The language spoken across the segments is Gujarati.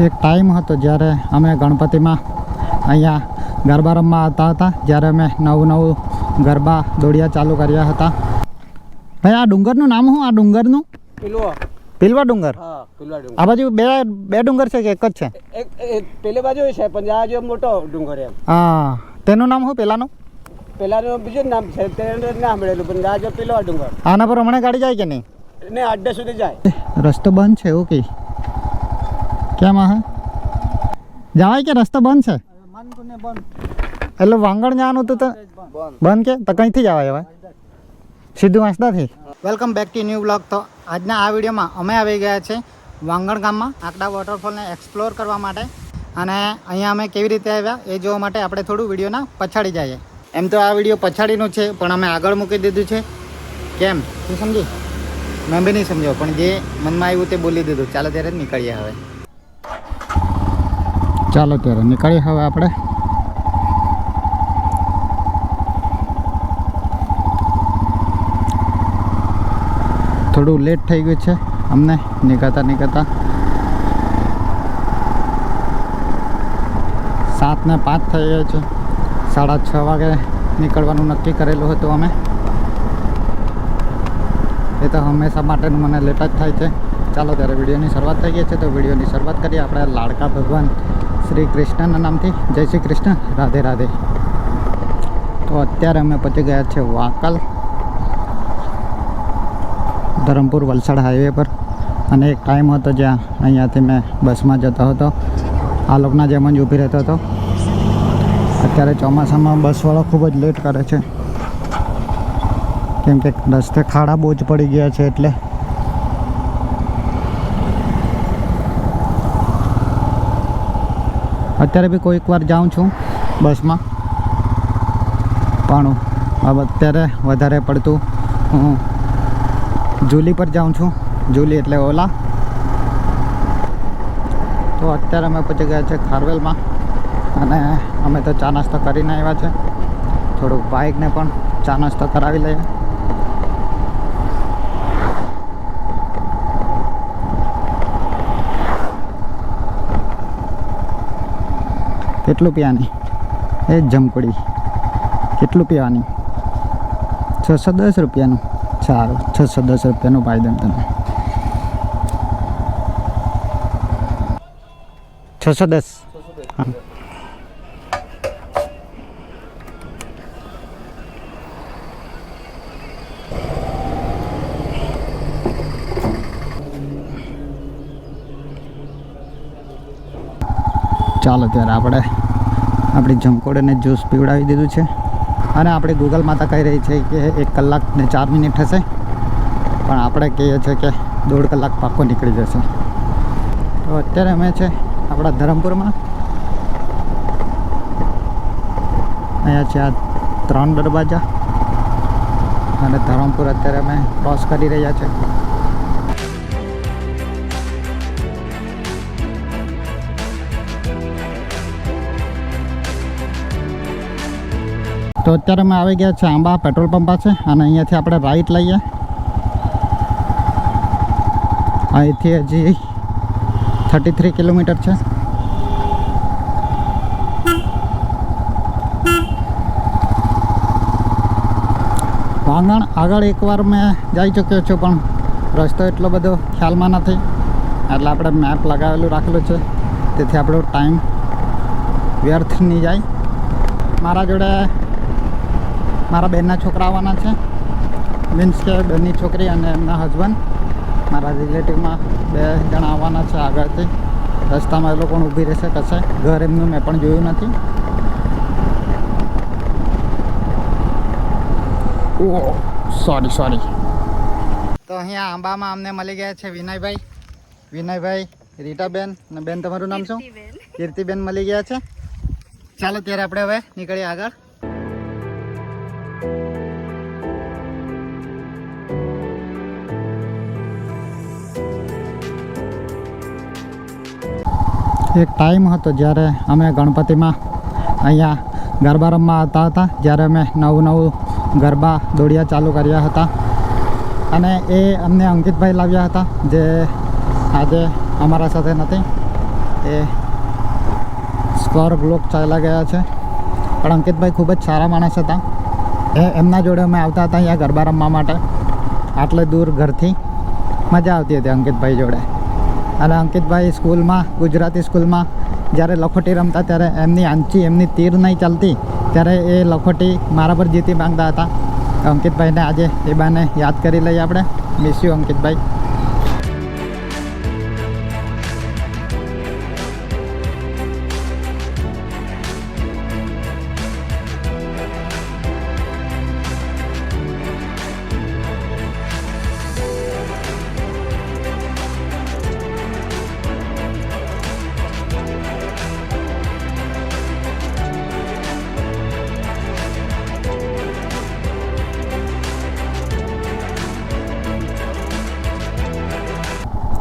એક ટાઈમ હતો જ્યારે અમે ગણપતિમાં અહીંયા ગરબા રમવા આવતા હતા, જ્યારે અમે નવું ગરબા દોડિયા ચાલુ કર્યા હતા. ભાઈ આ ડુંગરનું નામ શું? આ ડુંગરનું પીલવા ડુંગર. આ બાજુ બે ડુંગર છે કે એક જ છે? એક પેલી બાજુ છે પણ આ જો મોટો ડુંગર એમ. હા, તેનું નામ શું? પેલાનું બીજું નામ છે, તેનું ના સાંભળેલું પણ આ જો પીલવા ડુંગર. આના પર હમણાં ગાડી જાય કે નહીં? ને અડ્ડા સુધી જાય. રસ્તો બંધ છે એવું કે કેમ? હા જવાય કે રસ્તો બંધ છે? એટલે વાંગણ જવાનું હતું તો બંધ કે તો કંઈથી જવાય હવે? સીધું વાંસદાથી. Welcome back to new blog. તો આજના આ વિડીયોમાં અમે આવી ગયા છે વાંગણ ગામમાં આકડા વોટરફોલને એક્સપ્લોર કરવા માટે. અને અહીંયા અમે કેવી રીતે આવ્યા એ જોવા માટે આપણે થોડું વિડીયોના પછાડી જઈએ. એમ તો આ વિડીયો પછાડીનું છે પણ અમે આગળ મૂકી દીધું છે. કેમ તું સમજી? મેં બી નહીં સમજો પણ જે મનમાં આવ્યું તે બોલી દીધું. ચાલો ત્યારે જ નીકળીએ હવે. ચાલો ત્યારે નીકળીએ હવે આપણે. થોડું લેટ થઈ ગયું છે અમને નીકળતા 7:05 થઈ ગયા છે. 6:30 વાગે નીકળવાનું નક્કી કરેલું હતું અમે. એ તો હંમેશા માટેનું મને લેટ જ થાય છે. ચાલો ત્યારે વિડીયોની શરૂઆત થઈ ગઈ છે તો વિડીયોની શરૂઆત કરીએ આપણે લાડકા ભગવાન શ્રી કૃષ્ણના નામથી. જય શ્રી કૃષ્ણ, રાધે રાધે. તો અત્યારે અમે પહોંચી ગયા છે વાકલ, ધરમપુર વલસાડ હાઈવે પર. અને એક ટાઈમ હતો જ્યાં અહીંયાથી મેં બસમાં જતો હતો, આ લોકોના જેમ જ ઊભી રહેતો હતો. અત્યારે ચોમાસામાં બસવાળો ખૂબ જ લેટ કરે છે કેમ કે રસ્તે ખાડા બહુ જ પડી ગયા છે. એટલે અત્યારે બી કોઈક વાર જાઉં છું બસમાં, પણ હવે અત્યારે વધારે પડતું હું જુલી પર જાઉં છું. જુલી એટલે ઓલા. તો અત્યારે અમે પહોંચી ગયા છે ખારવેલમાં અને અમે તો ચા નાસ્તો કરીને આવ્યા છે. થોડુંક બાઇકને પણ ચા નાસ્તો કરાવી લઈએ. કેટલું પીવાની? એ જ જમકડી. કેટલું પીવાની? 610 રૂપિયાનું. સારું, 610 રૂપિયાનું પાઈ દઉં તમે. 610. હા, ચાલો ત્યારે આપણે આપણી જમકોડને જ્યુસ પીવડાવી દીધું છે. અને આપણે ગૂગલ માતા કહી રહી છે કે 1 કલાક ને 4 મિનિટ થશે, પણ આપણે કહીએ છીએ કે 1.5 કલાક પાક્કો નીકળી જશે. તો અત્યારે અમે છે આપણા ધરમપુરમાં. અહીંયા છે આ 3 દરવાજા અને ધરમપુર અત્યારે અમે ક્રોસ કરી રહ્યા છે. તો અત્યારે અમે આવી ગયા છે આંબા પેટ્રોલ પંપ પાસે અને અહીંયાથી આપણે રાઈટ લઈએ. અહીંથી હજી 33 કિલોમીટર છે. વાંગણ આગળ એકવાર મેં જઈ ચૂક્યો છું પણ રસ્તો એટલો બધો ખ્યાલમાં નથી, એટલે આપણે મેપ લગાવેલું રાખેલું છે તેથી આપણો ટાઈમ વ્યર્થ નહીં જાય. મારા જોડે મારા બેનના છોકરા આવવાના છે, મીન્સ કે બેનની છોકરી અને એમના હસબન્ડ. મારા રિલેટિવમાં 2 જણા આવવાના છે આગળથી. રસ્તામાં એ લોકો ઊભી રહેશે કશે. ઘર એમનું મેં પણ જોયું નથી. ઓહ સોરી. તો અહીંયા આંબામાં અમને મળી ગયા છે વિનયભાઈ, રીટાબેન અને બેન તમારું નામ શું? કીર્તિબેન મળી ગયા છે. ચાલો ત્યારે આપણે હવે નીકળીએ આગળ. એક ટાઈમ હતો જ્યારે અમે ગણપતિમાં અહીંયા ગરબા રમવા આવતા હતા, જ્યારે અમે નવું ગરબા દોડિયા ચાલુ કર્યા હતા. અને એ અમને અંકિતભાઈ લાવ્યા હતા જે આજે અમારા સાથે નથી. એ સ્કોર બ્લોક ચાલ્યા ગયા છે. પણ અંકિતભાઈ ખૂબ જ સારા માણસ હતા. એમના જોડે અમે આવતા હતા અહીંયા ગરબા રમવા માટે, આટલે દૂર ઘરથી. મજા આવતી હતી અંકિતભાઈ જોડે. અને અંકિતભાઈ સ્કૂલમાં, ગુજરાતી સ્કૂલમાં જ્યારે લખોટી રમતા ત્યારે એમની આંચી, એમની તીર નહીં ચાલતી ત્યારે એ લખોટી મારા પર જીતી માંગતા હતા. અંકિતભાઈને આજે એ બાને યાદ કરી લઈએ આપણે. મિસ યુ અંકિતભાઈ.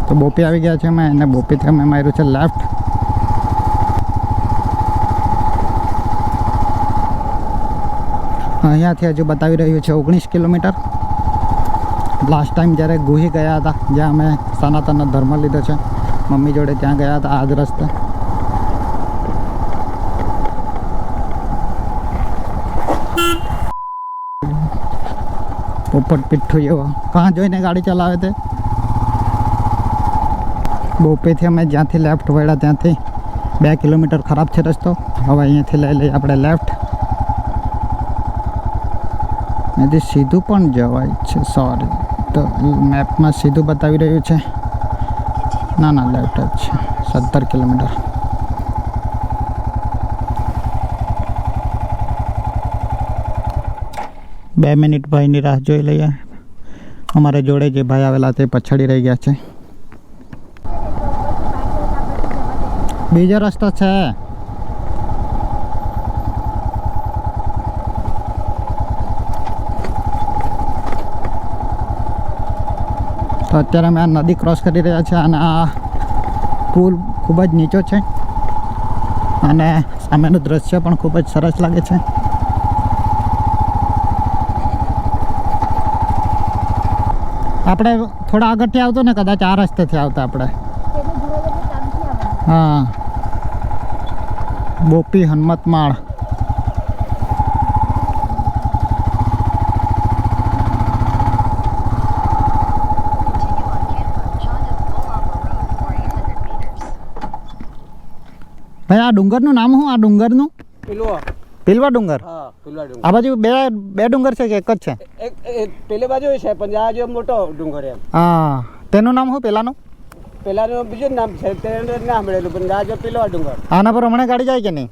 તો બોપી આવી ગયા છે અમે, અને બોપીથી અમે માર્યું છે લેફ્ટ. અહીંયાથી હજુ બતાવી રહ્યું છે 19 કિલોમીટર. લાસ્ટ ટાઈમ જ્યારે ગુહી ગયા હતા, જ્યાં અમે સનાતનનો ધર્મ લીધો છે મમ્મી જોડે, ત્યાં ગયા હતા આ જ રસ્તે. પોપટ પીઠું એવો કાં જોઈને ગાડી ચલાવે તે. બોપીથી અમે જ્યાંથી લેફ્ટ વળ્યા ત્યાંથી 2 કિલોમીટર ખરાબ છે રસ્તો. હવે અહીંયાથી લઈ લઈએ આપણે લેફ્ટ. અહીંથી સીધું પણ જવાય છે. સોરી, તો મેપમાં સીધું બતાવી રહ્યું છે. ના ના, લેફ્ટ જ છે. 17 કિલોમીટર. બે મિનિટ ભાઈની રાહ જોઈ લઈએ. અમારે જોડે જે ભાઈ આવેલા તે પછાડી રહી ગયા છે. બીજો રસ્તો છે. તો અત્યારે અમે આ નદી ક્રોસ કરી રહ્યા છીએ, અને આ પુલ ખૂબ જ નીચો છે, અને સામેનું દ્રશ્ય પણ ખૂબ જ સરસ લાગે છે. આપણે થોડા આગળથી આવતો ને, કદાચ આ રસ્તેથી આવતા આપણે. હા, બોપી હનુમતમાળ. ભાઈ આ ડુંગરનું નામ શું? આ ડુંગરનું પિલવા ડુંગર. હા, પિલવા ડુંગર. આ બાજુ બે ડુંગર છે કે એક જ છે? એક પેલી બાજુ છે, પણ આ જો મોટો ડુંગર એમ. હા, તેનું નામ શું પેલાનું? પેલાનું બીજું નામ છે, તેને ના મળેલું, પણ આ જો પિલવા ડુંગર. આના પર હમણાં ગાડી જાય કે નહીં?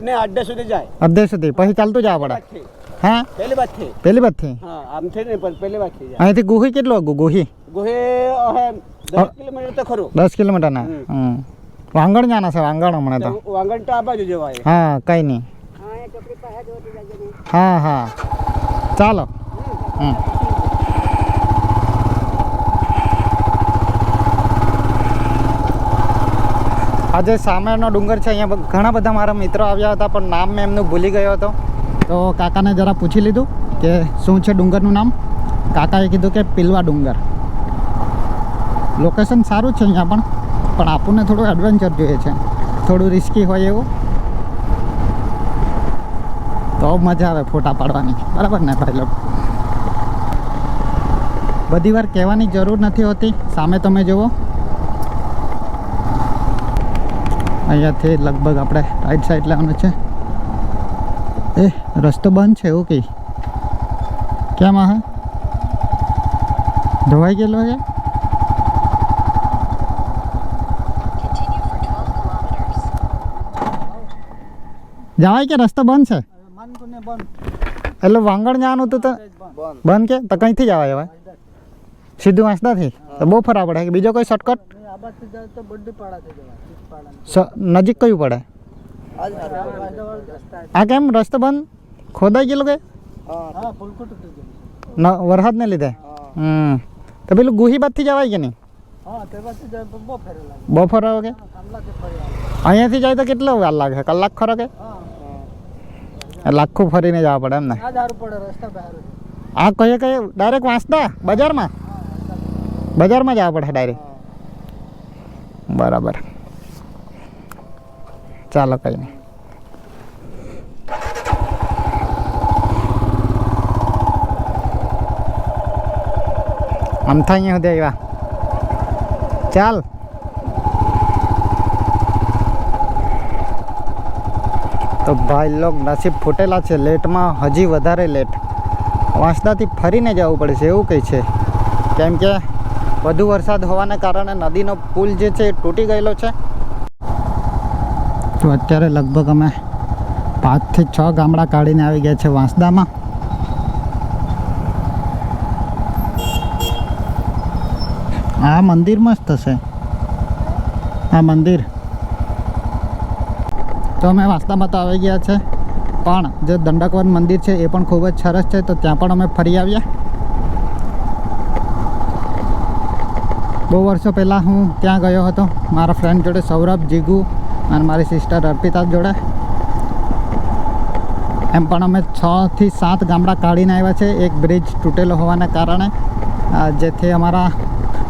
ને અડધે સુધી જાય. અડધે સુધી પછી ચાલતું જવા પડે. હા, પેલી બાજુથી. પેલી બાજુથી? હા, આમથી નહીં, પણ પેલી બાજુથી જાય. અહીંથી ગુહી કેટલું આગું? ગુહી 10 કિલોમીટર તો ખરું. 10 કિલોમીટર ના. વાંગણ જાના છે. વાંગણ હમણાં તો વાંગણ તો આ બાજુ જવાય. હા, કઈ નહીં. હા હા, ચાલો. આજે સામેનો ડુંગર છે, અહીંયા ઘણા બધા મારા મિત્રો આવ્યા હતા, પણ નામ મેં એમનું ભૂલી ગયો હતો. તો કાકાને જરા પૂછી લીધું કે શું છે ડુંગરનું નામ. કાકાએ કીધું કે પિલવા ડુંગર. લોકેશન સારું છે અહીંયા, પણ આપણને થોડું એડવેન્ચર જોઈએ છે, થોડું રિસ્કી હોય એવું, તો મજા આવે ફોટા પાડવાની. બરાબર ને ભાઈ લોકો? બધી વાર કહેવાની જરૂર નથી હોતી. સામે તમે જુઓ, અહીંયાથી લગભગ આપણે રાઈટ સાઈડ લેવાનું છે. એ રસ્તો બંધ છે એવું કંઈ? કેમ આ ધોવાઈ ગયેલો છે? જવાય કે રસ્તો બંધ છે? એટલે વાંગણ જવાનું હતું તો બંધ કે? તો કંઈથી જવાય હવે? સીધું વાંસદાથી? તો બહુ ફરવા પડે કે બીજો કોઈ શોર્ટકટ? નજીક કયું પડે? આ કેમ રસ્તો બંધ? ખોદાઈ ગયેલું કે વરસાદને લીધે? તો પેલું ગુહી બાદથી જવાય કે નહીં? બહુ ફરવા કે? અહીંયાથી જાય તો કેટલો વાર લાગે? કલાક ખરો કે? લાખું ફરીને જવા પડે એમ ને? આ કહીએ ડાયરેક્ટ વાંસદા બજારમાં જવા પડે ડાયરેક્ટ? બરાબર. ચાલો કંઈ નહીં. આમ થાય અહીંયા સુધી આવ્યા. ચાલ તો ભાઈ લોક નસીબ ફૂટેલા છે. લેટમાં હજી વધારે લેટ. વાંસદાથી ફરીને જવું પડશે એવું કંઈ છે, કેમ કે વધુ વરસાદ હોવાને કારણે નદીનો પુલ જે છે એ તૂટી ગયેલો છે. તો અત્યારે લગભગ અમે 5 થી 6 ગામડા કાઢીને આવી ગયા છે વાંસદામાં. આ મંદિર મસ્ત છે, આ મંદિર. તો અમે વાંસદામાં તો આવી ગયા છે, પણ જે દંડકવન મંદિર છે એ પણ ખૂબ જ સરસ છે, તો ત્યાં પણ અમે ફરી આવ્યા. બહુ વર્ષો પહેલાં હું ત્યાં ગયો હતો મારા ફ્રેન્ડ જોડે, સૌરભ, જીગુ અને મારી સિસ્ટર અર્પિતા જોડે. એમ પણ અમે 6 થી 7 ગામડા કાઢીને આવ્યા છે એક બ્રિજ તૂટેલો હોવાને કારણે, જેથી અમારા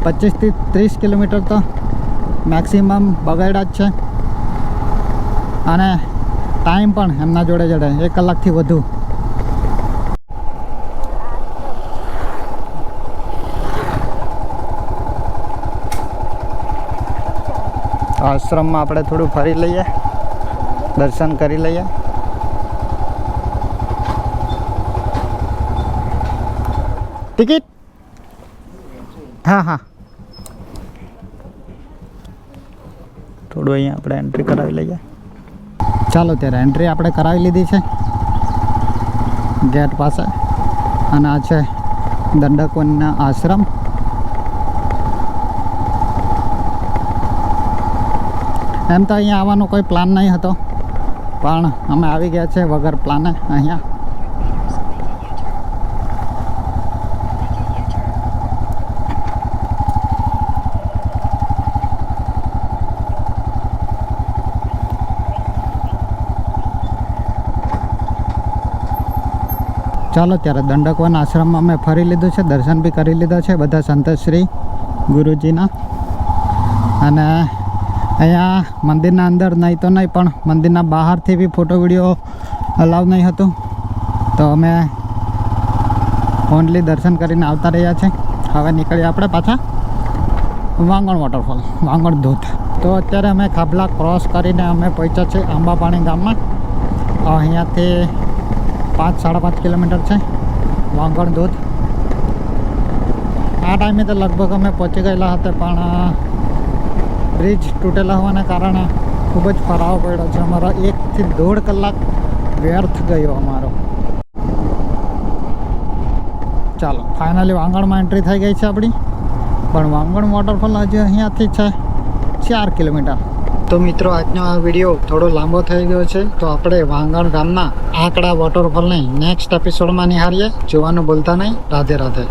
25 થી 30 કિલોમીટર તો મેક્સિમમ બગાડ્યા જ છે. અને ટાઈમ પણ એમના જોડે 1 કલાકથી વધુ. આશ્રમમાં આપણે થોડું ફરી લઈએ, દર્શન કરી લઈએ. ટિકિટ? હા હા, થોડું અહીંયા આપણે એન્ટ્રી કરાવી લઈએ. ચાલો ત્યારે એન્ટ્રી આપણે કરાવી લીધી છે ગેટ પાસે, અને આ છે દંડકવનના આશ્રમ. એમ તો અહીંયા આવવાનો કોઈ પ્લાન નહીં હતો, પણ અમે આવી ગયા છે વગર પ્લાને અહીંયા. ચાલો ત્યારે દંડકવન આશ્રમમાં અમે ફરી લીધું છે, દર્શન બી કરી લીધા છે બધા સંતશ્રી ગુરુજીના. અને અહીંયા મંદિરના અંદર નહીં તો નહીં, પણ મંદિરના બહારથી બી ફોટો વિડીયો અલાવ નહીં હતું, તો અમે ઓનલી દર્શન કરીને આવતા રહ્યા છે. હવે નીકળીએ આપણે પાછા વાંગણ વોટરફોલ, વાંગણ ધોધ. તો અત્યારે અમે ખાબલા ક્રોસ કરીને અમે પહોંચ્યા છે આંબાપાણી ગામમાં. અહીંયાથી 5-5.5 કિલોમીટર છે વાંગણ ધોધ. આ ટાઈમે તો લગભગ અમે પહોંચી ગયેલા હતા, પણ બ્રિજ તૂટેલા હોવાને કારણે ખૂબ જ ફરાવો પડ્યો છે અમારો. 1 થી 1.5 કલાક વ્યર્થ ગયો અમારો. ચાલો ફાઇનલી વાંગણમાં એન્ટ્રી થઈ ગઈ છે આપણી, પણ વાંગણ વોટરફોલ હજી અહીંયાથી છે 4 કિલોમીટર. તો મિત્રો આજનો આ વિડીયો થોડો લાંબો થઈ ગયો છે, તો આપણે વાંગણ ગામના આંકડા વોટરફોલને નેક્સ્ટ એપિસોડમાં નિહાળીએ. જોવાનું ભૂલતા નહીં. રાધે રાધે.